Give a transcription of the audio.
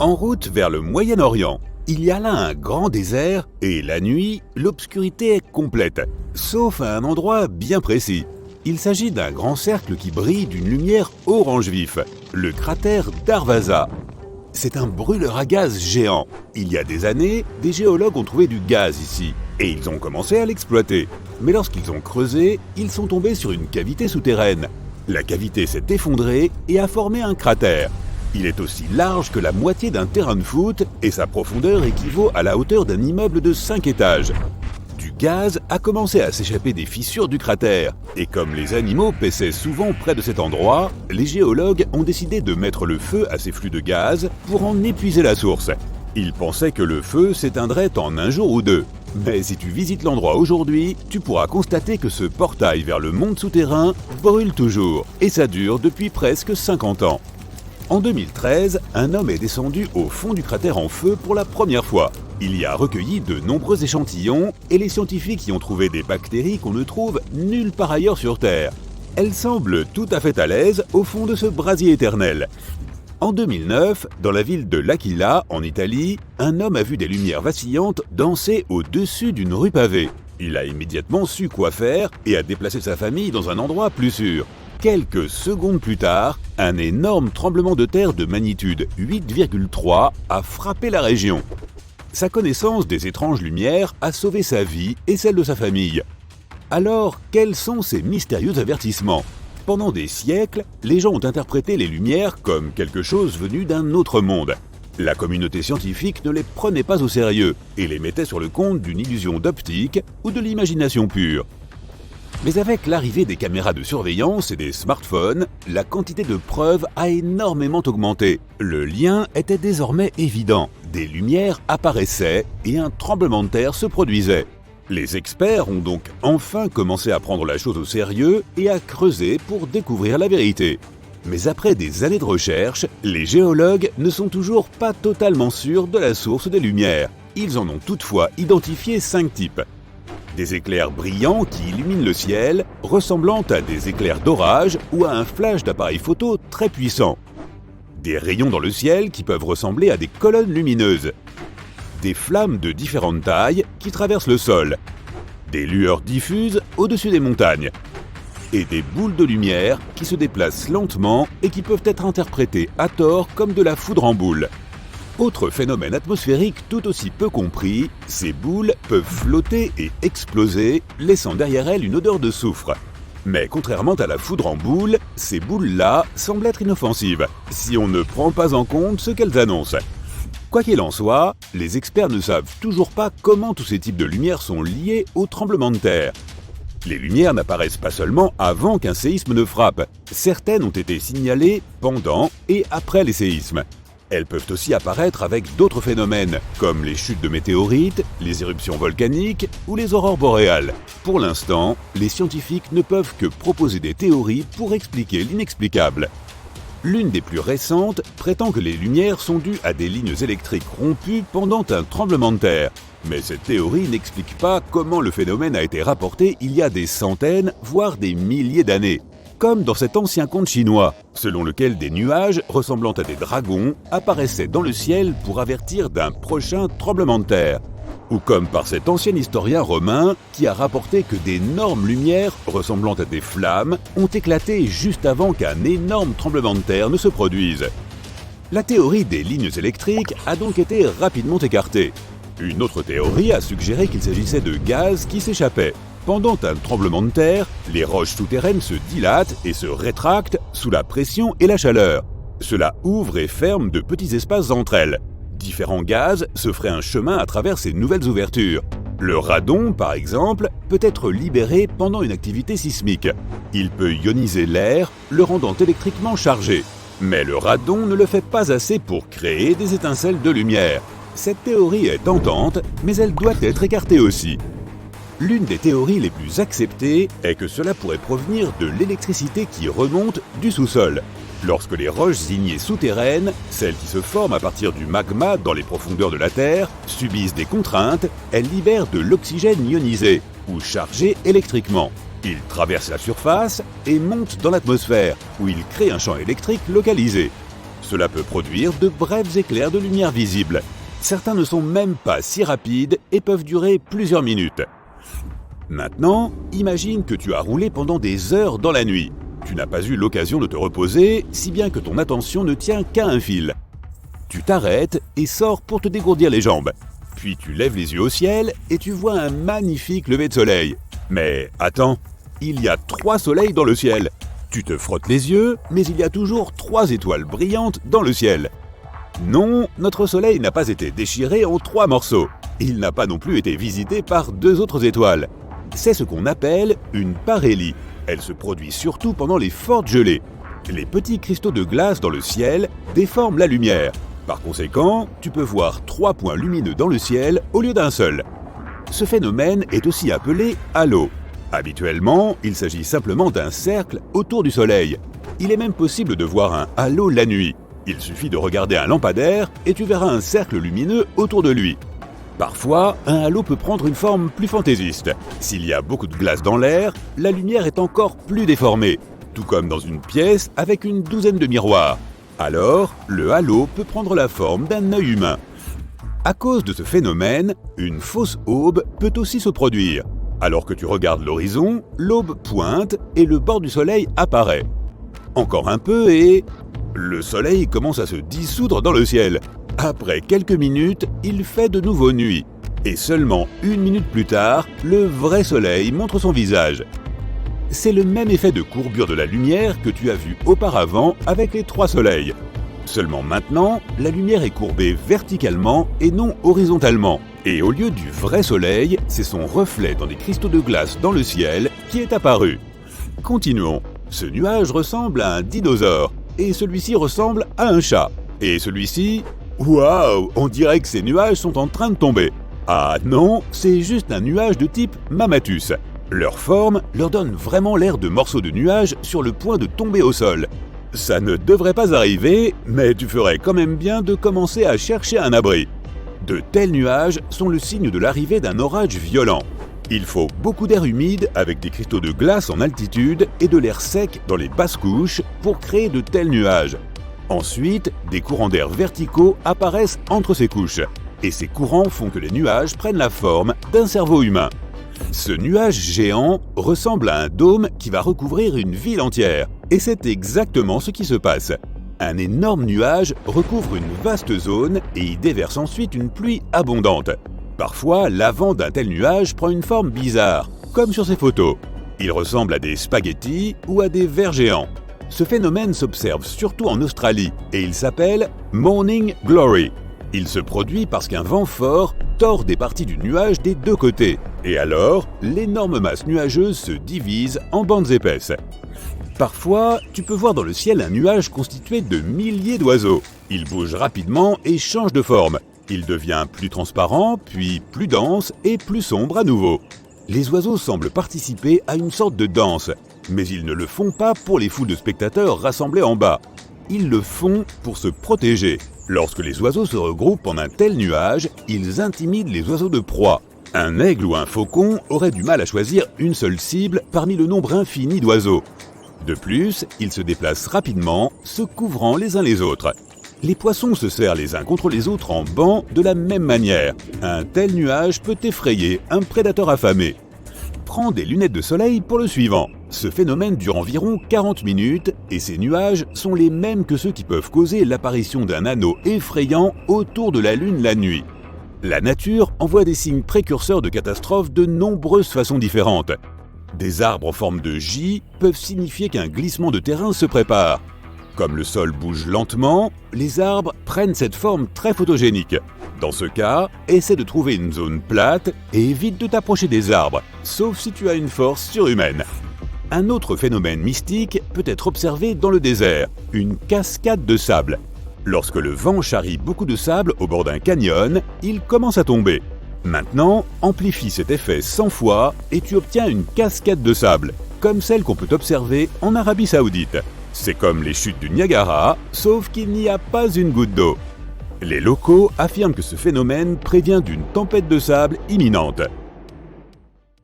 En route vers le Moyen-Orient, il y a là un grand désert et la nuit, l'obscurité est complète, sauf à un endroit bien précis. Il s'agit d'un grand cercle qui brille d'une lumière orange vif, le cratère Darvaza. C'est un brûleur à gaz géant. Il y a des années, des géologues ont trouvé du gaz ici et ils ont commencé à l'exploiter. Mais lorsqu'ils ont creusé, ils sont tombés sur une cavité souterraine. La cavité s'est effondrée et a formé un cratère. Il est aussi large que la moitié d'un terrain de foot et sa profondeur équivaut à la hauteur d'un immeuble de 5 étages. Du gaz a commencé à s'échapper des fissures du cratère et comme les animaux paissaient souvent près de cet endroit, les géologues ont décidé de mettre le feu à ces flux de gaz pour en épuiser la source. Ils pensaient que le feu s'éteindrait en un jour ou deux. Mais si tu visites l'endroit aujourd'hui, tu pourras constater que ce portail vers le monde souterrain brûle toujours et ça dure depuis presque 50 ans. En 2013, un homme est descendu au fond du cratère en feu pour la première fois. Il y a recueilli de nombreux échantillons et les scientifiques y ont trouvé des bactéries qu'on ne trouve nulle part ailleurs sur Terre. Elles semblent tout à fait à l'aise au fond de ce brasier éternel. En 2009, dans la ville de L'Aquila, en Italie, un homme a vu des lumières vacillantes danser au-dessus d'une rue pavée. Il a immédiatement su quoi faire et a déplacé sa famille dans un endroit plus sûr. Quelques secondes plus tard, un énorme tremblement de terre de magnitude 8,3 a frappé la région. Sa connaissance des étranges lumières a sauvé sa vie et celle de sa famille. Alors, quels sont ces mystérieux avertissements ? Pendant des siècles, les gens ont interprété les lumières comme quelque chose venu d'un autre monde. La communauté scientifique ne les prenait pas au sérieux et les mettait sur le compte d'une illusion d'optique ou de l'imagination pure. Mais avec l'arrivée des caméras de surveillance et des smartphones, la quantité de preuves a énormément augmenté. Le lien était désormais évident. Des lumières apparaissaient et un tremblement de terre se produisait. Les experts ont donc enfin commencé à prendre la chose au sérieux et à creuser pour découvrir la vérité. Mais après des années de recherche, les géologues ne sont toujours pas totalement sûrs de la source des lumières. Ils en ont toutefois identifié 5 types. Des éclairs brillants qui illuminent le ciel, ressemblant à des éclairs d'orage ou à un flash d'appareil photo très puissant. Des rayons dans le ciel qui peuvent ressembler à des colonnes lumineuses. Des flammes de différentes tailles qui traversent le sol. Des lueurs diffuses au-dessus des montagnes. Et des boules de lumière qui se déplacent lentement et qui peuvent être interprétées à tort comme de la foudre en boule. Autre phénomène atmosphérique tout aussi peu compris, ces boules peuvent flotter et exploser, laissant derrière elles une odeur de soufre. Mais contrairement à la foudre en boule, ces boules-là semblent être inoffensives, si on ne prend pas en compte ce qu'elles annoncent. Quoi qu'il en soit, les experts ne savent toujours pas comment tous ces types de lumières sont liés au tremblement de terre. Les lumières n'apparaissent pas seulement avant qu'un séisme ne frappe, certaines ont été signalées pendant et après les séismes. Elles peuvent aussi apparaître avec d'autres phénomènes, comme les chutes de météorites, les éruptions volcaniques ou les aurores boréales. Pour l'instant, les scientifiques ne peuvent que proposer des théories pour expliquer l'inexplicable. L'une des plus récentes prétend que les lumières sont dues à des lignes électriques rompues pendant un tremblement de terre. Mais cette théorie n'explique pas comment le phénomène a été rapporté il y a des centaines, voire des milliers d'années. Comme dans cet ancien conte chinois, selon lequel des nuages ressemblant à des dragons apparaissaient dans le ciel pour avertir d'un prochain tremblement de terre. Ou comme par cet ancien historien romain qui a rapporté que d'énormes lumières ressemblant à des flammes ont éclaté juste avant qu'un énorme tremblement de terre ne se produise. La théorie des lignes électriques a donc été rapidement écartée. Une autre théorie a suggéré qu'il s'agissait de gaz qui s'échappaient. Pendant un tremblement de terre, les roches souterraines se dilatent et se rétractent sous la pression et la chaleur. Cela ouvre et ferme de petits espaces entre elles. Différents gaz se feraient un chemin à travers ces nouvelles ouvertures. Le radon, par exemple, peut être libéré pendant une activité sismique. Il peut ioniser l'air, le rendant électriquement chargé. Mais le radon ne le fait pas assez pour créer des étincelles de lumière. Cette théorie est tentante, mais elle doit être écartée aussi. L'une des théories les plus acceptées est que cela pourrait provenir de l'électricité qui remonte du sous-sol. Lorsque les roches ignées souterraines, celles qui se forment à partir du magma dans les profondeurs de la Terre, subissent des contraintes, elles libèrent de l'oxygène ionisé, ou chargé électriquement. Il traverse la surface et monte dans l'atmosphère, où il crée un champ électrique localisé. Cela peut produire de brefs éclairs de lumière visibles. Certains ne sont même pas si rapides et peuvent durer plusieurs minutes. Maintenant, imagine que tu as roulé pendant des heures dans la nuit. Tu n'as pas eu l'occasion de te reposer, si bien que ton attention ne tient qu'à un fil. Tu t'arrêtes et sors pour te dégourdir les jambes. Puis tu lèves les yeux au ciel et tu vois un magnifique lever de soleil. Mais attends, il y a 3 soleils dans le ciel. Tu te frottes les yeux, mais il y a toujours 3 étoiles brillantes dans le ciel. Non, notre soleil n'a pas été déchiré en 3 morceaux. Il n'a pas non plus été visité par 2 autres étoiles. C'est ce qu'on appelle une parélie. Elle se produit surtout pendant les fortes gelées. Les petits cristaux de glace dans le ciel déforment la lumière. Par conséquent, tu peux voir 3 points lumineux dans le ciel au lieu d'un seul. Ce phénomène est aussi appelé halo. Habituellement, il s'agit simplement d'un cercle autour du soleil. Il est même possible de voir un halo la nuit. Il suffit de regarder un lampadaire et tu verras un cercle lumineux autour de lui. Parfois, un halo peut prendre une forme plus fantaisiste. S'il y a beaucoup de glace dans l'air, la lumière est encore plus déformée, tout comme dans une pièce avec une douzaine de miroirs. Alors, le halo peut prendre la forme d'un œil humain. À cause de ce phénomène, une fausse aube peut aussi se produire. Alors que tu regardes l'horizon, l'aube pointe et le bord du soleil apparaît. Encore un peu et... le soleil commence à se dissoudre dans le ciel. Après quelques minutes, il fait de nouveau nuit. Et seulement 1 minute plus tard, le vrai soleil montre son visage. C'est le même effet de courbure de la lumière que tu as vu auparavant avec les 3 soleils. Seulement maintenant, la lumière est courbée verticalement et non horizontalement. Et au lieu du vrai soleil, c'est son reflet dans des cristaux de glace dans le ciel qui est apparu. Continuons. Ce nuage ressemble à un dinosaure. Et celui-ci ressemble à un chat. Et celui-ci... waouh, on dirait que ces nuages sont en train de tomber. Ah non, c'est juste un nuage de type Mammatus. Leur forme leur donne vraiment l'air de morceaux de nuages sur le point de tomber au sol. Ça ne devrait pas arriver, mais tu ferais quand même bien de commencer à chercher un abri. De tels nuages sont le signe de l'arrivée d'un orage violent. Il faut beaucoup d'air humide avec des cristaux de glace en altitude et de l'air sec dans les basses couches pour créer de tels nuages. Ensuite, des courants d'air verticaux apparaissent entre ces couches. Et ces courants font que les nuages prennent la forme d'un cerveau humain. Ce nuage géant ressemble à un dôme qui va recouvrir une ville entière. Et c'est exactement ce qui se passe. Un énorme nuage recouvre une vaste zone et y déverse ensuite une pluie abondante. Parfois, l'avant d'un tel nuage prend une forme bizarre, comme sur ces photos. Il ressemble à des spaghettis ou à des vers géants. Ce phénomène s'observe surtout en Australie et il s'appelle Morning Glory. Il se produit parce qu'un vent fort tord des parties du nuage des 2 côtés. Et alors, l'énorme masse nuageuse se divise en bandes épaisses. Parfois, tu peux voir dans le ciel un nuage constitué de milliers d'oiseaux. Il bouge rapidement et change de forme. Il devient plus transparent, puis plus dense et plus sombre à nouveau. Les oiseaux semblent participer à une sorte de danse, mais ils ne le font pas pour les foules de spectateurs rassemblés en bas. Ils le font pour se protéger. Lorsque les oiseaux se regroupent en un tel nuage, ils intimident les oiseaux de proie. Un aigle ou un faucon aurait du mal à choisir une seule cible parmi le nombre infini d'oiseaux. De plus, ils se déplacent rapidement, se couvrant les uns les autres. Les poissons se serrent les uns contre les autres en banc de la même manière. Un tel nuage peut effrayer un prédateur affamé. Prends des lunettes de soleil pour le suivant. Ce phénomène dure environ 40 minutes et ces nuages sont les mêmes que ceux qui peuvent causer l'apparition d'un anneau effrayant autour de la Lune la nuit. La nature envoie des signes précurseurs de catastrophes de nombreuses façons différentes. Des arbres en forme de J peuvent signifier qu'un glissement de terrain se prépare. Comme le sol bouge lentement, les arbres prennent cette forme très photogénique. Dans ce cas, essaie de trouver une zone plate et évite de t'approcher des arbres, sauf si tu as une force surhumaine. Un autre phénomène mystique peut être observé dans le désert, une cascade de sable. Lorsque le vent charrie beaucoup de sable au bord d'un canyon, il commence à tomber. Maintenant, amplifie cet effet 100 fois et tu obtiens une cascade de sable, comme celle qu'on peut observer en Arabie Saoudite. C'est comme les chutes du Niagara, sauf qu'il n'y a pas une goutte d'eau. Les locaux affirment que ce phénomène prévient d'une tempête de sable imminente.